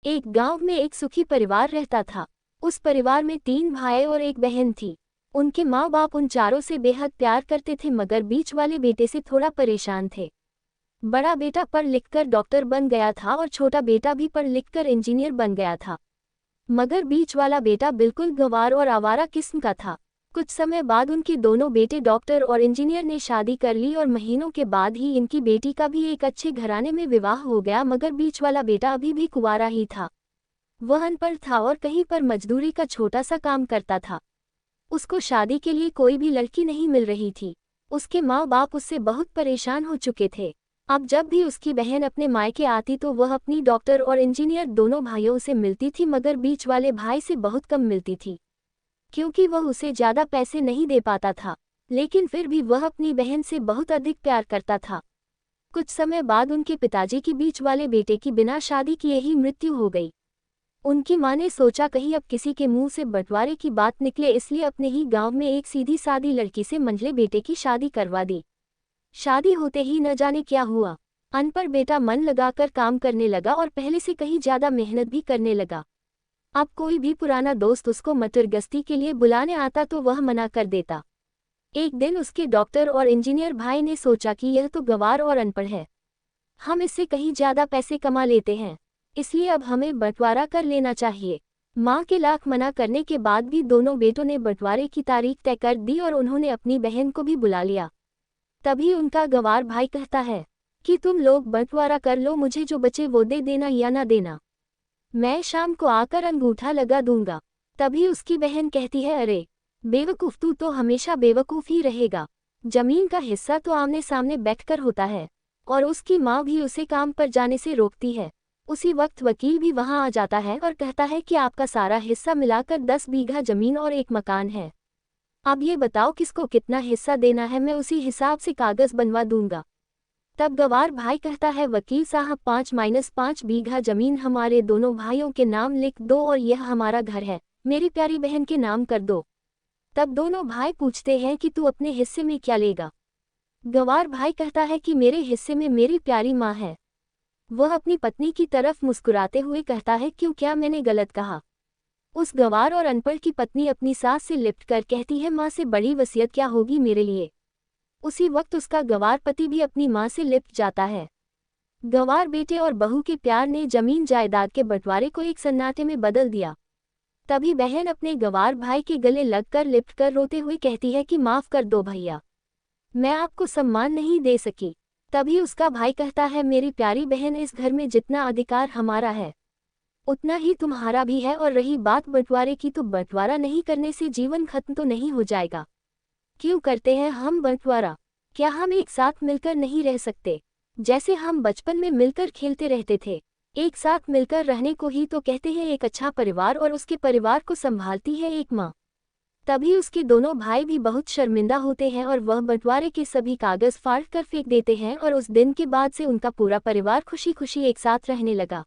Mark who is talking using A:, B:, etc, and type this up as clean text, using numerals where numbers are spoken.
A: एक गांव में एक सुखी परिवार रहता था। उस परिवार में 3 भाई और एक बहन थी। उनके माँ बाप उन चारों से बेहद प्यार करते थे, मगर बीच वाले बेटे से थोड़ा परेशान थे। बड़ा बेटा पढ़ लिखकर डॉक्टर बन गया था और छोटा बेटा भी पढ़ लिखकर इंजीनियर बन गया था, मगर बीच वाला बेटा बिल्कुल गंवार और आवारा किस्म का था। कुछ समय बाद उनके दोनों बेटे डॉक्टर और इंजीनियर ने शादी कर ली और महीनों के बाद ही इनकी बेटी का भी एक अच्छे घराने में विवाह हो गया, मगर बीच वाला बेटा अभी भी कुंवारा ही था। वह अनपढ़ था और कहीं पर मजदूरी का छोटा सा काम करता था। उसको शादी के लिए कोई भी लड़की नहीं मिल रही थी। उसके माँ बाप उससे बहुत परेशान हो चुके थे। अब जब भी उसकी बहन अपने मायके आती तो वह अपनी डॉक्टर और इंजीनियर दोनों भाइयों से मिलती थी, मगर बीच वाले भाई से बहुत कम मिलती थी, क्योंकि वह उसे ज़्यादा पैसे नहीं दे पाता था। लेकिन फिर भी वह अपनी बहन से बहुत अधिक प्यार करता था। कुछ समय बाद उनके पिताजी की बीच वाले बेटे की बिना शादी किए ही मृत्यु हो गई। उनकी माँ ने सोचा कहीं अब किसी के मुंह से बंटवारे की बात निकले, इसलिए अपने ही गांव में एक सीधी सादी लड़की से मंझले बेटे की शादी करवा दी। शादी होते ही न जाने क्या हुआ। अनपढ़ बेटा मन लगाकर काम करने लगा और पहले से कहीं ज़्यादा मेहनत भी करने लगा। अब कोई भी पुराना दोस्त उसको मटरगश्ती के लिए बुलाने आता तो वह मना कर देता। एक दिन उसके डॉक्टर और इंजीनियर भाई ने सोचा कि यह तो गंवार और अनपढ़ है, हम इससे कहीं ज़्यादा पैसे कमा लेते हैं, इसलिए अब हमें बंटवारा कर लेना चाहिए। माँ के लाख मना करने के बाद भी दोनों बेटों ने बंटवारे की तारीख तय कर दी और उन्होंने अपनी बहन को भी बुला लिया। तभी उनका गंवार भाई कहता है कि तुम लोग बंटवारा कर लो, मुझे जो बचे वो दे देना या ना देना, मैं शाम को आकर अंगूठा लगा दूंगा। तभी उसकी बहन कहती है, अरे बेवकूफ़, तू तो हमेशा बेवकूफ़ ही रहेगा। जमीन का हिस्सा तो आमने सामने बैठकर होता है। और उसकी माँ भी उसे काम पर जाने से रोकती है। उसी वक्त वकील भी वहाँ आ जाता है और कहता है कि आपका सारा हिस्सा मिलाकर 10 बीघा जमीन और एक मकान है। अब ये बताओ किसको कितना हिस्सा देना है, मैं उसी हिसाब से कागज़ बनवा दूंगा। तब गंवार भाई कहता है, वकील साहब 5-5 बीघा जमीन हमारे दोनों भाइयों के नाम लिख दो और यह हमारा घर है, मेरी प्यारी बहन के नाम कर दो। तब दोनों भाई पूछते हैं कि तू अपने हिस्से में क्या लेगा। गंवार भाई कहता है कि मेरे हिस्से में मेरी प्यारी माँ है। वह अपनी पत्नी की तरफ मुस्कुराते हुए कहता है, क्यों, क्या मैंने गलत कहा। उस गंवार और अनपढ़ की पत्नी अपनी सास से लिपट कर कहती है, माँ से बड़ी वसीयत क्या होगी मेरे लिए। उसी वक्त उसका गंवार पति भी अपनी माँ से लिपट जाता है। गंवार बेटे और बहू के प्यार ने जमीन जायदाद के बंटवारे को एक सन्नाटे में बदल दिया। तभी बहन अपने गंवार भाई के गले लगकर लिपटकर रोते हुए कहती है कि माफ़ कर दो भैया, मैं आपको सम्मान नहीं दे सकी। तभी उसका भाई कहता है, मेरी प्यारी बहन, इस घर में जितना अधिकार हमारा है उतना ही तुम्हारा भी है, और रही बात बंटवारे की, तो बंटवारा नहीं करने से जीवन खत्म तो नहीं हो जाएगा। क्यों करते हैं हम बंटवारा? क्या हम एक साथ मिलकर नहीं रह सकते, जैसे हम बचपन में मिलकर खेलते रहते थे। एक साथ मिलकर रहने को ही तो कहते हैं एक अच्छा परिवार, और उसके परिवार को संभालती है एक माँ। तभी उसके दोनों भाई भी बहुत शर्मिंदा होते हैं और वह बंटवारे के सभी कागज फाड़ कर फेंक देते हैं, और उस दिन के बाद से उनका पूरा परिवार खुशी खुशी एक साथ रहने लगा।